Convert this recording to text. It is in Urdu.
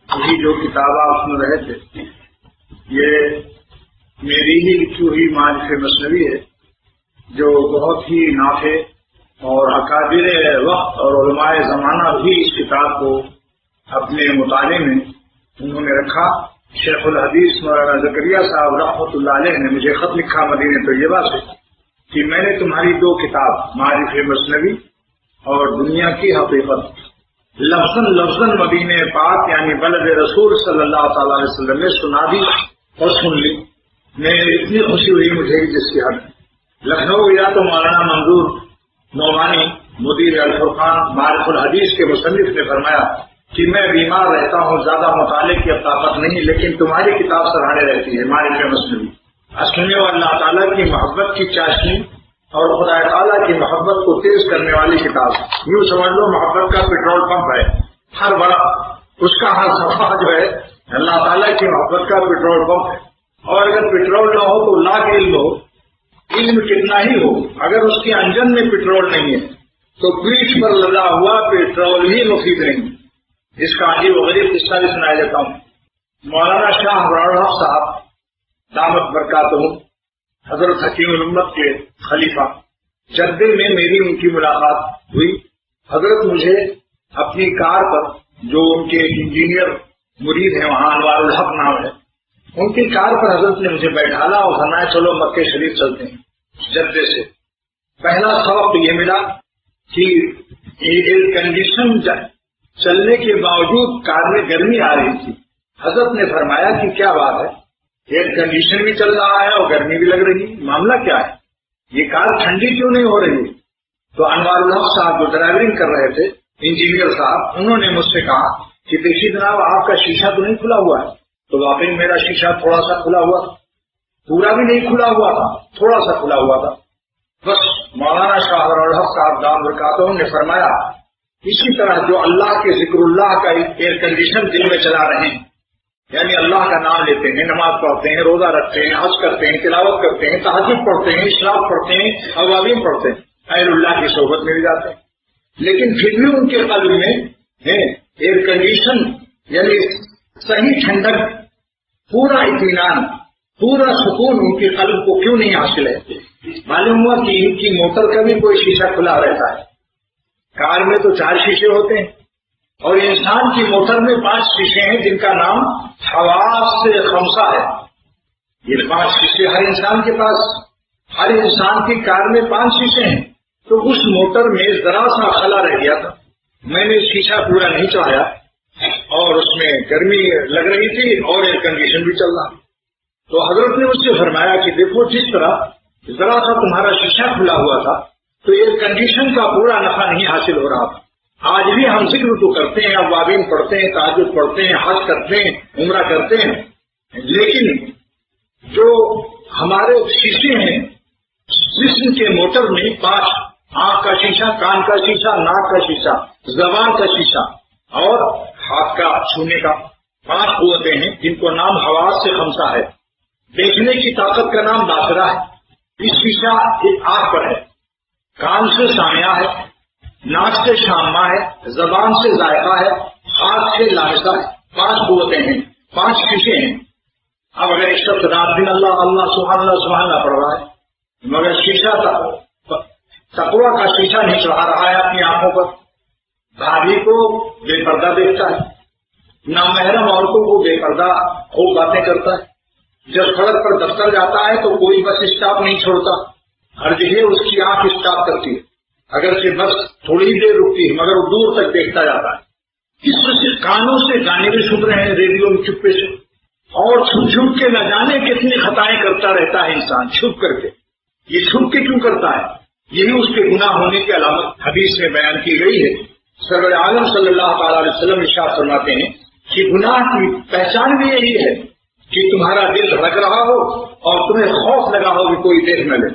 ابھی جو کتاب آپ سن رہے تھے یہ میری ہی لکھی ہوئی معارف مثنوی ہے، جو بہت ہی نافع اور اکابر وقت اور علماء زمانہ بھی اس کتاب کو اپنے مطالعے میں انہوں نے رکھا۔ شیخ الحدیث مولانا زکریا صاحب رحمۃ اللہ علیہ نے مجھے خط لکھا مدینہ طیبہ سے کہ میں نے تمہاری دو کتاب معارف مثنوی اور دنیا کی حقیقت لفظاً مدینہ پاک یعنی بلد رسول صلی اللہ تعالی علیہ وسلم نے سنا دی اور سن لی۔ میں اتنی خوشی ہوئی مجھے جس کی حد لکھنؤ گیا تو مولانا منظور نعمانی مدیر الفرقان معارف الحدیث کے مصنف نے فرمایا کہ میں بیمار رہتا ہوں، زیادہ مطالعے کی اب طاقت نہیں، لیکن تمہاری کتاب سراہنے رہتی ہے معارف مثنوی۔ اصل میں وہ اللہ تعالیٰ کی محبت کی چاشنی اور خدا تعالیٰ کی محبت کو تیز کرنے والی کتاب، یوں سمجھ لو محبت کا پیٹرول پمپ ہے، ہر بڑا اس کا ہر صفحہ جو ہے اللہ تعالیٰ کی محبت کا پیٹرول پمپ ہے۔ اور اگر پیٹرول نہ ہو تو لاکھ علم ہو، علم کتنا ہی ہو، اگر اس کے انجن میں پیٹرول نہیں ہے تو پیٹھ پر لگا ہوا پیٹرول ہی مفید نہیں۔ اس کا عجیب و غریب قصہ بھی سنا لیتا ہوں۔ مولانا شاہ ابرار صاحب دامت برکاتہم حضرت حکیم الامت کے خلیفہ جدے میں میری ان کی ملاقات ہوئی۔ حضرت مجھے اپنی کار پر، جو ان کے انجینئر مرید ہیں وہاں انوار الحق نام ہے، ان کی کار پر حضرت نے مجھے بیٹھالا اور فرمایا چلو مکہ شریف چلتے ہیں۔ جدے سے پہلا سبق یہ ملا کہ ایئر کنڈیشن چلنے کے باوجود کار میں گرمی آ رہی تھی۔ حضرت نے فرمایا کہ کیا بات ہے، ایئر کنڈیشن بھی چل رہا ہے اور گرمی بھی لگ رہی ہے، معاملہ کیا ہے، یہ کار ٹھنڈی کیوں نہیں ہو رہی؟ تو انوار الحق صاحب جو ڈرائیورنگ کر رہے تھے، انجینئر صاحب، انہوں نے مجھ سے کہا کہ دیکھیے جناب آپ کا شیشہ تو نہیں کھلا ہوا ہے۔ تو واقعی میرا شیشہ تھوڑا سا کھلا ہوا تھا، پورا بھی نہیں کھلا ہوا تھا، تھوڑا سا کھلا ہوا تھا بس۔ مولانا شاہ الحق صاحب دام برکاتہم نے فرمایا اسی طرح جو اللہ کے ذکر اللہ کا ایئر کنڈیشن دل میں چلا رہے ہیں، یعنی اللہ کا نام لیتے ہیں، نماز پڑھتے ہیں، روزہ رکھتے ہیں، حج کرتے ہیں، تلاوت کرتے ہیں، تہجد پڑھتے ہیں، اشراق پڑھتے ہیں، اوابین پڑھتے ہیں، اہل اللہ کی صحبت میں بھی جاتے ہیں، لیکن پھر بھی ان کے قلب میں ایئر کنڈیشن یعنی صحیح ٹھنڈک، پورا اطمینان، پورا سکون ان کے قلب کو کیوں نہیں حاصل ہے؟ معلوم ہوا کہ ان کی موٹر کا بھی کوئی شیشہ کھلا رہتا ہے۔ کار میں تو 4 شیشے ہوتے ہیں اور انسان کی موٹر میں 5 شیشے ہیں جن کا نام حواس خمسہ ہے۔ یہ 5 شیشے ہر انسان کے پاس، ہر انسان کی کار میں 5 شیشے ہیں۔ تو اس موٹر میں ذرا سا خلا رہ گیا تھا، میں نے شیشہ پورا نہیں چڑھایا اور اس میں گرمی لگ رہی تھی اور ایئر کنڈیشن بھی چل رہا۔ تو حضرت نے مجھ سے فرمایا کہ دیکھو جس طرح ذرا سا تمہارا شیشہ کھلا ہوا تھا تو ایئر کنڈیشن کا پورا نفع نہیں حاصل ہو رہا تھا۔ آج بھی ہم ذکر تو کرتے ہیں، اوابین پڑھتے ہیں، تہجد پڑھتے ہیں، حج کرتے ہیں، عمرہ کرتے ہیں، لیکن جو ہمارے شیشے ہیں جسم کے موٹر میں 5، آنکھ کا شیشہ، کان کا شیشہ، ناک کا شیشہ، زبان کا شیشہ اور ہاتھ کا چھونے کا، 5 قوتیں ہیں جن کو نام حواس سے خمسہ ہے۔ دیکھنے کی طاقت کا نام باصرہ ہے۔ اس شیشہ ایک آنکھ پر ہے، کان سے سامعہ ہے، ناک سے شامہ ہے، زبان سے ذائقہ ہے، ہاتھ سے لامسہ ہے۔ 5 قوتیں ہیں، 5 شیشے ہیں۔ اب اگر ایک شخص رات دن اللہ اللہ سبحان اللہ پڑھ رہا ہے مگر شیشہ تقویٰ کا شیشہ نہیں چڑھا رہا ہے اپنی آنکھوں پر، بھابھی کو بے پردہ دیکھتا ہے، نامحرم عورتوں کو بے پردہ خوب باتیں کرتا ہے، جب سڑک پر دفتر جاتا ہے تو کوئی بس اسٹاپ نہیں چھوڑتا، ہر جگہ اس کی آنکھ اسٹاپ کرتی ہے، اگرچہ بس تھوڑی ہی دیر رکتی ہے مگر وہ دور تک دیکھتا جاتا ہے۔ اس سے کانوں سے گانے بھی سن رہے ہیں ریڈیو میں چپے سے، اور چھپ چھپ کے نہ جانے کتنی خطائیں کرتا رہتا ہے انسان چھپ کر کے۔ یہ چھپ کے کیوں کرتا ہے؟ یہی اس کے گناہ ہونے کی علامت حدیث میں بیان کی گئی ہے۔ سرور عالم صلی اللہ تعالی علیہ وسلم ارشاد فرماتے ہیں کہ گناہ کی پہچان بھی یہی ہے کہ تمہارا دل دھڑک رہا ہو اور تمہیں خوف لگا ہو کہ کوئی دیکھ نہ لے۔